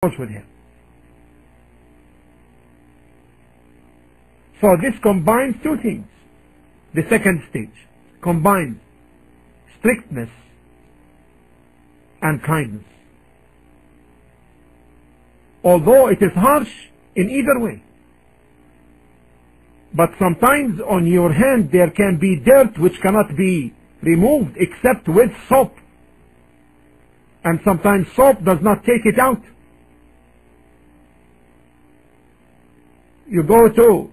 with him. So this combines two things. The second stage combines strictness and kindness. Although it is harsh in either way. But sometimes on your hand there can be dirt which cannot be removed except with soap. And sometimes soap does not take it out. You go to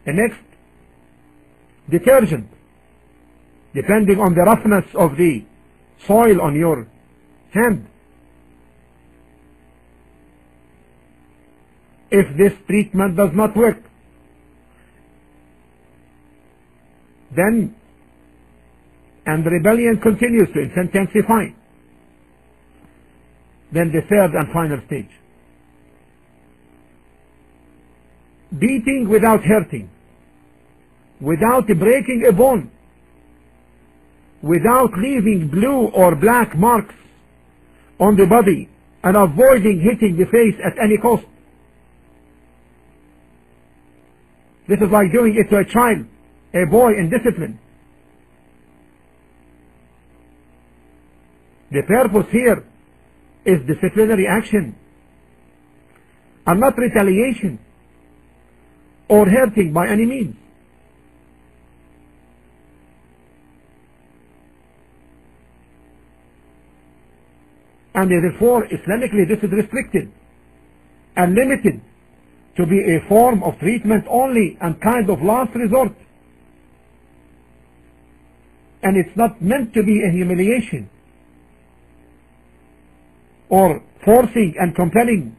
the next detergent, depending on the roughness of the soil on your hand. If this treatment does not work, then and the rebellion continues to intensify, then the third and final stage, beating without hurting, without breaking a bone, without leaving blue or black marks on the body, and avoiding hitting the face at any cost. This is like doing it to a child, a boy in discipline. The purpose here is disciplinary action and not retaliation or hurting by any means. And therefore Islamically this is restricted and limited to be a form of treatment only and kind of last resort. And it's not meant to be a humiliation or forcing and compelling.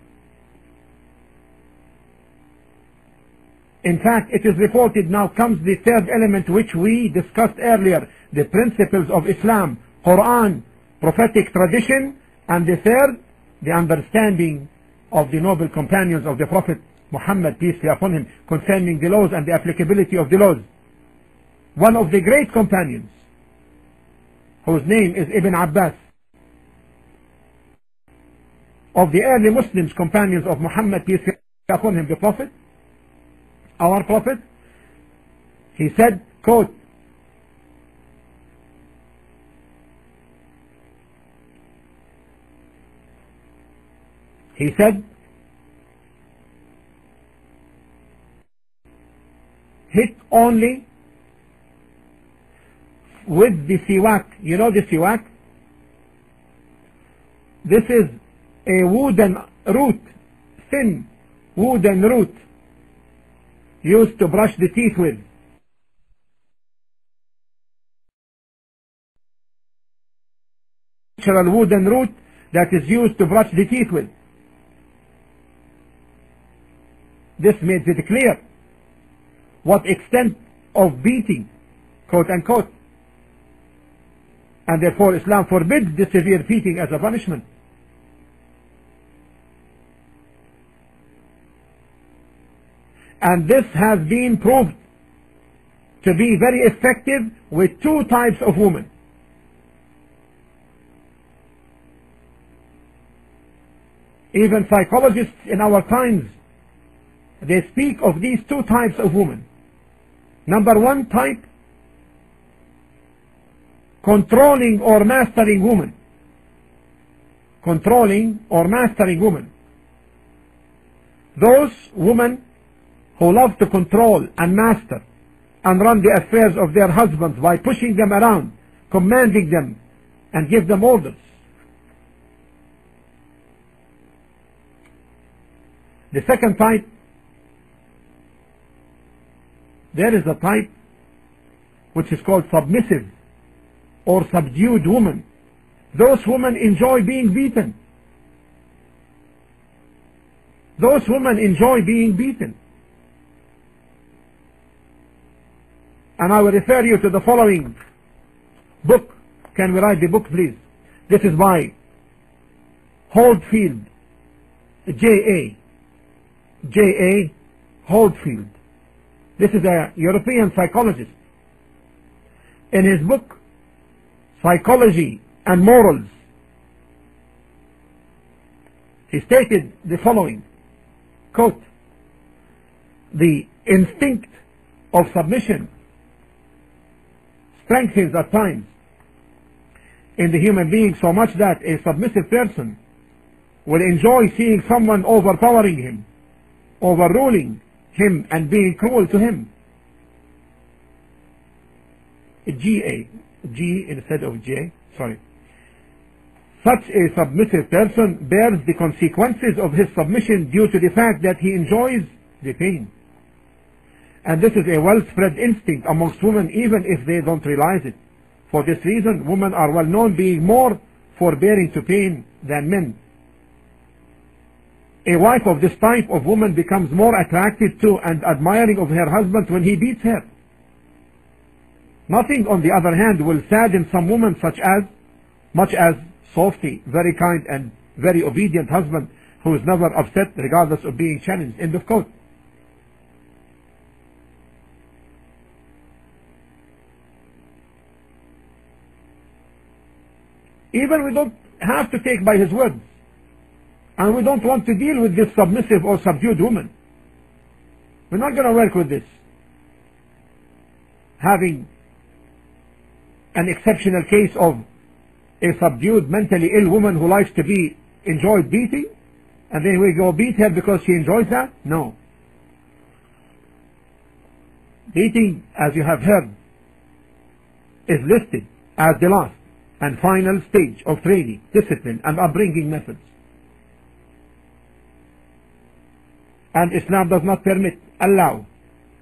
In fact, it is reported, now comes the third element which we discussed earlier, the principles of Islam, Quran, prophetic tradition, and the third, the understanding of the noble companions of the Prophet Muhammad, peace be upon him, concerning the laws and the applicability of the laws. One of the great companions, whose name is Ibn Abbas, of the early Muslims, companions of Muhammad, peace be upon him, the Prophet, our Prophet, he said, quote, he said, hit only with the siwak. You know the siwak? This is a wooden root, thin wooden root, used to brush the teeth with. Natural wooden root that is used to brush the teeth with. This makes it clear what extent of beating, quote unquote, and therefore Islam forbids the severe beating as a punishment. And this has been proved to be very effective with two types of women. Even psychologists in our times, they speak of these two types of women. Number one type, controlling or mastering woman. Controlling or mastering woman. Those women who love to control and master and run the affairs of their husbands by pushing them around, commanding them, and give them orders. The second type, there is a type which is called submissive or subdued woman. Those women enjoy being beaten. Those women enjoy being beaten. And I will refer you to the following book. Can we write the book, please? This is by Holdfield, J.A. Holdfield. This is a European psychologist. In his book, Psychology and Morals, He stated the following, quote, "The instinct of submission strengthens at times in the human being so much that a submissive person will enjoy seeing someone overpowering him, overruling him, and being cruel to him." G instead of J, sorry. Such a submissive person bears the consequences of his submission due to the fact that he enjoys the pain. And this is a well-spread instinct amongst women even if they don't realize it. For this reason, women are well known being more forbearing to pain than men. A wife of this type of woman becomes more attracted to and admiring of her husband when he beats her. Nothing, on the other hand, will sadden some woman much as softy, very kind and very obedient husband who is never upset regardless of being challenged. End of quote. Even we don't have to take by his words, and we don't want to deal with this submissive or subdued woman. We're not going to work with this. Having an exceptional case of a subdued, mentally ill woman who likes to be enjoyed beating, and then we go beat her because she enjoys that? No. Beating, as you have heard, is listed as the last and final stage of training, discipline, and upbringing methods. And Islam does not permit, allow,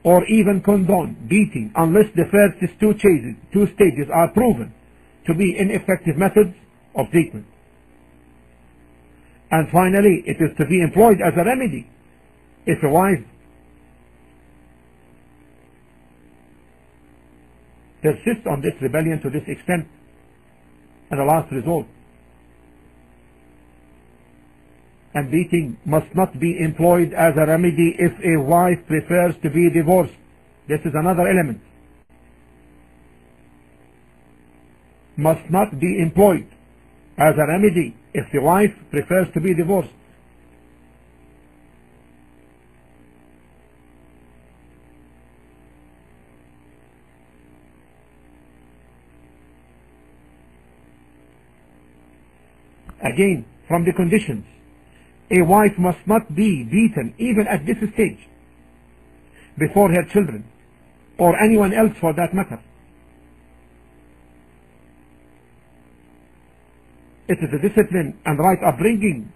or even condone beating unless the first two stages are proven to be ineffective methods of treatment. And finally, it is to be employed as a remedy if a wife persists on this rebellion to this extent. And the last resort, and beating must not be employed as a remedy if a wife prefers to be divorced. This is another element. Must not be employed as a remedy if the wife prefers to be divorced. Again, from the conditions, a wife must not be beaten even at this stage before her children or anyone else for that matter. It is a discipline and right upbringing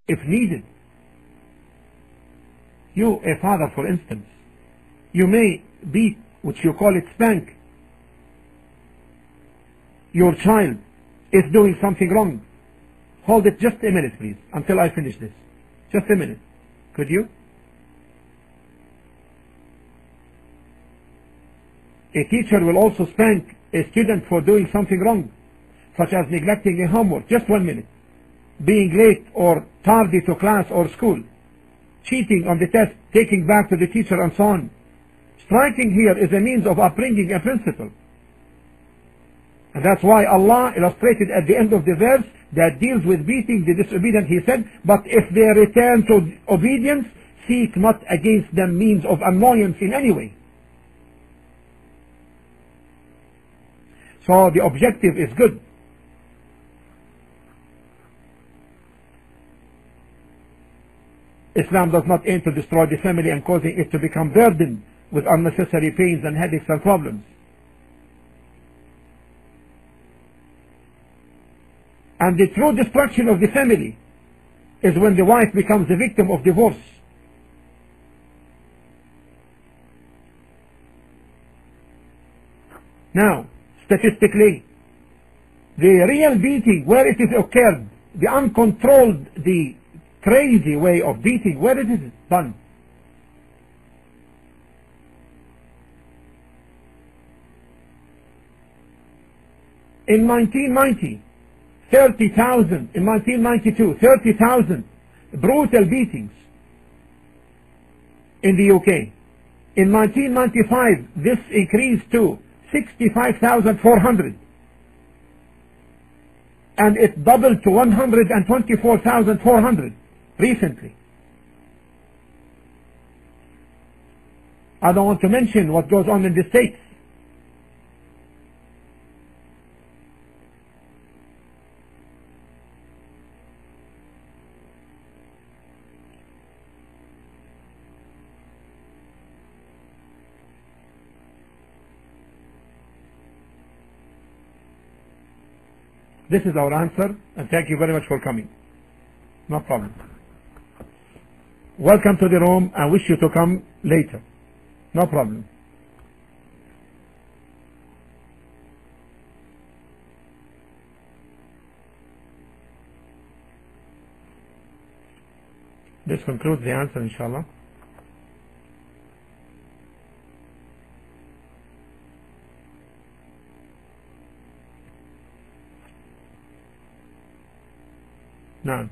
if needed. You, a father for instance, you may beat, which you call it spank, your child is doing something wrong. Hold it just a minute please until I finish this. Just a minute. Could you? A teacher will also spank a student for doing something wrong, such as neglecting a homework. Just 1 minute. Being late or tardy to class or school. Cheating on the test, taking back to the teacher, and so on. Striking here is a means of upbringing a principle. And that's why Allah illustrated at the end of the verse that deals with beating the disobedient. He said, "But if they return to obedience, seek not against them means of annoyance in any way." So the objective is good. Islam does not aim to destroy the family and causing it to become burdened with unnecessary pains and headaches and problems. And the true destruction of the family is when the wife becomes the victim of divorce. Now, statistically, the real beating, where it is occurred, the uncontrolled, the crazy way of beating, where it is done. In 1990, 30,000, in 1992, 30,000 brutal beatings in the UK. In 1995, this increased to 65,400. and it doubled to 124,400 recently. I don't want to mention what goes on in the States. This is our answer, and thank you very much for coming. No problem. Welcome to the room. I wish you to come later. No problem. This concludes the answer, inshallah. Now.